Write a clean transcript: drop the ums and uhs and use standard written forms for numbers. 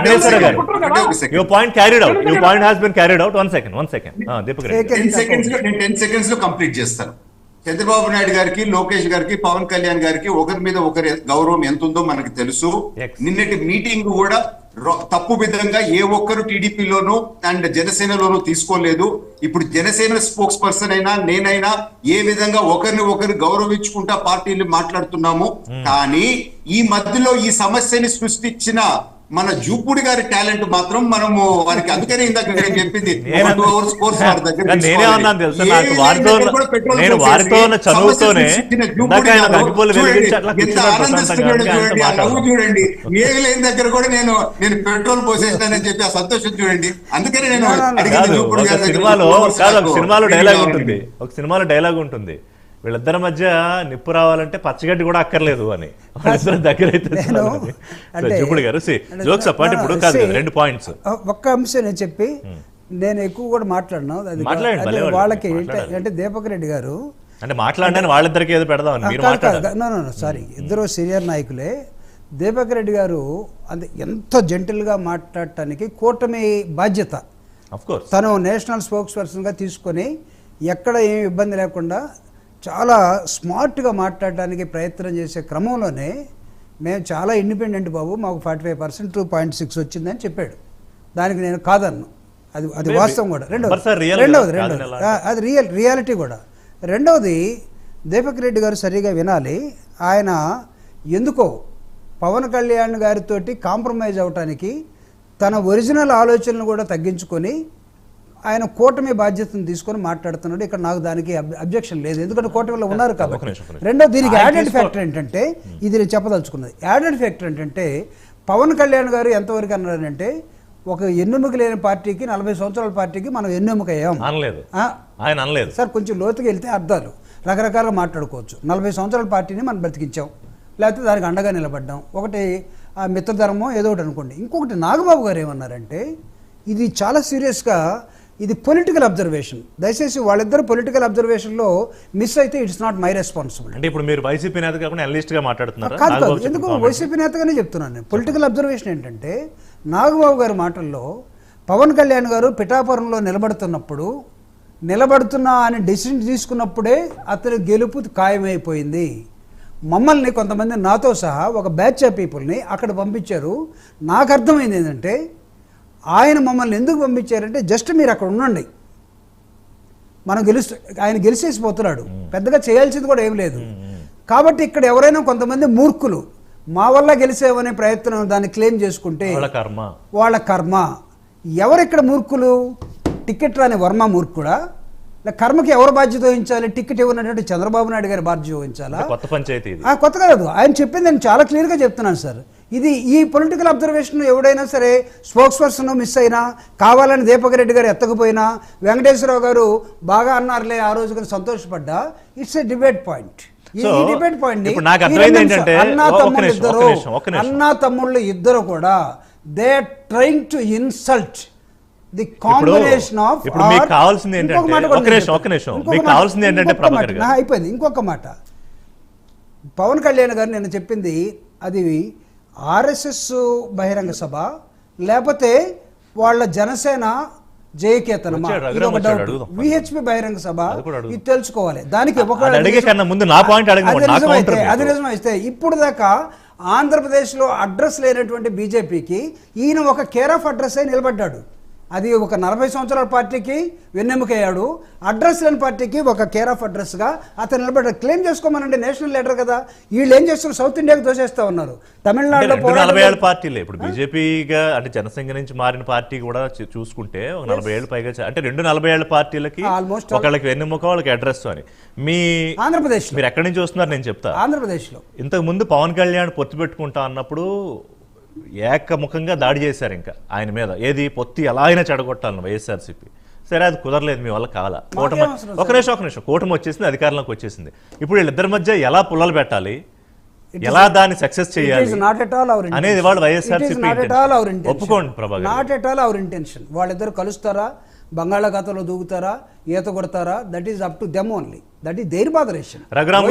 వెంకటేశ్వర గారు, your point carried out. Your point has been carried out. One second. Deepak Reddy 10 seconds లో complete చేస్తాను. చంద్రబాబు నాయుడు గారికి, లోకేష్ గారికి, పవన్ కళ్యాణ్ గారికి ఒకరి మీద ఒకరి గౌరవం ఎంత ఉందో మనకు తెలుసు. నిన్నటి మీటింగ్ కూడా తప్పు విధంగా ఏ ఒక్కరు టీడీపీలోనూ అండ్ జనసేనలోనూ తీసుకోలేదు. ఇప్పుడు జనసేన స్పోక్స్ పర్సన్ అయినా నేనైనా ఏ విధంగా ఒకరిని ఒకరు గౌరవించుకుంటా పార్టీలు మాట్లాడుతున్నాము. కానీ ఈ మధ్యలో ఈ సమస్యని సృష్టించిన మన జూపుడి గారి టాలెంట్ మాత్రం మనము వారికి, అందుకనే ఇందాక నేను చెప్పింది చూడండి, ఏమి లేని దగ్గర కూడా నేను పెట్రోల్ పోసేస్తానని చెప్పి ఆ సంతోషం చూడండి. అందుకనే నేను అడిగింది జూపుడి గారి దగ్గర. సినిమాలో డైలాగ్ ఉంటుంది, వీళ్ళిద్దరి మధ్య నిప్పు రావాలంటే పచ్చగడ్డి కూడా అక్కర్లేదు అని. వాళ్ళిద్దరు దగ్గర అయితే జూపుడి గారు జోక్స్ అపార్ట్, ఇప్పుడు కాదు 2 పాయింట్స్. ఒక్క అంశం నేను చెప్పి నేను ఎక్కువ కూడా మాట్లాడినా వాళ్ళకి అంటే దీపక్ రెడ్డి గారు అంటే మాట్లాడినా వాళ్ళిద్దరికి ఏదో పెడదాం. సారీ, ఇద్దరు సీనియర్ నాయకులే. దీపక్ రెడ్డి గారు అంటే ఎంతో జెంటిల్గా మాట్లాడటానికి కూటమి బాధ్యత తను నేషనల్ స్పోక్స్ పర్సన్గా తీసుకొని ఎక్కడ ఏమి ఇబ్బంది లేకుండా చాలా స్మార్ట్గా మాట్లాడడానికి ప్రయత్నం చేసే క్రమంలోనే మేము చాలా ఇండిపెండెంట్ బాబు, మాకు 45% 2.6 వచ్చిందని చెప్పాడు. దానికి నేను కాదన్ను, అది వాస్తవం కూడా. రెండవది అది రియాలిటీ కూడా. రెండవది దీపక్ రెడ్డి గారు సరిగా వినాలి. ఆయన ఎందుకో పవన్ కళ్యాణ్ గారితో కాంప్రమైజ్ అవటానికి తన ఒరిజినల్ ఆలోచనలు కూడా తగ్గించుకొని ఆయన కూటమి బాధ్యతను తీసుకొని మాట్లాడుతున్నాడు. ఇక్కడ నాకు దానికి అబ్జెక్షన్ లేదు, ఎందుకంటే కూటమిలో ఉన్నారు కాబట్టి. రెండో దీనికి యాడెడ్ ఫ్యాక్టర్ ఏంటంటే, ఇది నేను చెప్పదలుచుకున్నది, యాడెడ్ ఫ్యాక్టర్ ఏంటంటే పవన్ కళ్యాణ్ గారు ఎంతవరకు అన్నారంటే ఒక ఎన్నుముక లేని పార్టీకి 40 సంవత్సరాల పార్టీకి మనం ఎన్నుముక అయ్యాం అనలేదు సార్. కొంచెం లోతుకి వెళ్తే అర్థాలు రకరకాలుగా మాట్లాడుకోవచ్చు. 40 సంవత్సరాల పార్టీని మనం బ్రతికించాం, లేకపోతే దానికి అండగా నిలబడ్డాం. ఒకటి ఆ మిత్రధర్మం ఏదో ఒకటి అనుకోండి. ఇంకొకటి నాగబాబు గారు ఏమన్నారంటే ఇది చాలా సీరియస్గా, ఇది పొలిటికల్ అబ్జర్వేషన్. దయచేసి వాళ్ళిద్దరు పొలిటికల్ అబ్జర్వేషన్లో మిస్ అయితే ఇట్స్ నాట్ మై రెస్పాన్సిబిలిటీ. అంటే ఇప్పుడు మీరు వైసీపీ నేత కాకుండా అనలిస్ట్ గా మాట్లాడుతున్నారు. కాదు, ఎందుకు వైసీపీ నేతగానే చెప్తున్నాను నేను. పొలిటికల్ అబ్జర్వేషన్ ఏంటంటే నాగబాబు గారి మాటల్లో పవన్ కళ్యాణ్ గారు పిఠాపురంలో నిలబడుతున్నా అని డెసిషన్ తీసుకున్నప్పుడే అతని గెలుపు ఖాయమైపోయింది. మమ్మల్ని కొంతమంది నాతో సహా ఒక బ్యాచ్ ఆఫ్ పీపుల్ని అక్కడ పంపించారు. నాకు అర్థమైంది ఏంటంటే ఆయన మమ్మల్ని ఎందుకు పంపించారంటే జస్ట్ మీరు అక్కడ ఉండండి, మనం ఆయన గెలిచేసిపోతున్నాడు, పెద్దగా చేయాల్సింది కూడా ఏం లేదు. కాబట్టి ఇక్కడ ఎవరైనా కొంతమంది మూర్ఖులు మా వల్ల గెలిచేవనే ప్రయత్నం దాన్ని క్లెయిమ్ చేసుకుంటే వాళ్ళ కర్మ. ఎవరిక్కడ మూర్ఖులు? టికెట్ రాని వర్మ మూర్ఖుడా? కర్మకి ఎవరు బాధ్యత వహించాలి? టికెట్ ఇవ్వనటువంటి చంద్రబాబు నాయుడు గారి బాధ్యత వహించాలా? కొత్త కాదు, ఆయన చెప్పింది నేను చాలా క్లియర్గా చెప్తున్నాను సార్. ఇది ఈ పొలిటికల్ అబ్జర్వేషన్ ఎవడైనా సరే స్పోక్స్ పర్సన్ మిస్ అయినా, కావాలని దీపక్ రెడ్డి గారు ఎత్తకపోయినా, వెంకటేశ్వరరావు గారు బాగా అన్నారులే ఆ రోజు కానీ సంతోషపడ్డా, ఇట్స్ ఏ డిబేట్ పాయింట్. ఈ డిబేట్ పాయింట్ అన్నా తమ్ముళ్ళు ఇద్దరు కూడా they are trying to insult the combination of. అయిపోయింది. ఇంకొక మాట, పవన్ కళ్యాణ్ గారు నేను చెప్పింది అది ఆర్ఎస్ఎస్ బహిరంగ సభ లేకపోతే వాళ్ళ జనసేన జయకేతనమా, విహెచ్పి బహిరంగ సభ, ఇది తెలుసుకోవాలి. దానికి అది నిజమైతే ఇప్పుడు దాకా ఆంధ్రప్రదేశ్లో అడ్రస్ లేనటువంటి బీజేపీకి ఈయన ఒక కేర్ ఆఫ్ అడ్రస్ అయి నిలబడ్డాడు. అది ఒక 40 సంవత్సరాల పార్టీకి వెన్నెముకయ్యాడు. అడ్రస్ లేని పార్టీకి ఒక కేర్ ఆఫ్ అడ్రస్గా అతను నిలబడ్డాడు. క్లెయిమ్ చేసుకోమనండి, నేషనల్ లీడర్ కదా. వీళ్ళు ఏం చేస్తున్నారు? సౌత్ ఇండియాకి దోసేస్తా ఉన్నారు. తమిళనాడులో 40 పార్టీలే. ఇప్పుడు బీజేపీగా అంటే జనసంఘ నుంచి మారిన పార్టీ కూడా చూసుకుంటే 40 ఏళ్ళు పైగా, అంటే 40 పార్టీలకి ఆల్మోస్ట్ ఒకళ్ళకి వెన్నెముక, వాళ్ళకి అడ్రస్ అని. మీ ఆంధ్రప్రదేశ్ మీరు ఎక్కడి నుంచి వస్తున్నారు నేను చెప్తా. ఆంధ్రప్రదేశ్లో ఇంతకు ముందు పవన్ కళ్యాణ్ పొత్తు పెట్టుకుంటా అన్నప్పుడు ఏకముఖంగా దాడి చేశారు ఇంకా ఆయన మీద. ఏది పొత్తి ఎలా అయినా చెడగొట్టాలని వైఎస్ఆర్సీపీ. సరే అది కుదరలేదు, మీ వల్ల కావాలా. ఒక నిమిషం కూటమి వచ్చేసింది, అధికారంలోకి వచ్చేసింది. ఇప్పుడు వీళ్ళిద్దరి మధ్య ఎలా పుల్లలు పెట్టాలి, ఎలా దాన్ని సక్సెస్ చేయాలి అనేది వాళ్ళు వైఎస్ఆర్సీపీ ఒప్పుకోండి Prabhakar. Not at all our intention. వాళ్ళిద్దరు కలుస్తారా, బంగాళాఖాతంలో దూకుతారా, ఈత కొడతారా, that is up to them only. That is their botheration. Raghuram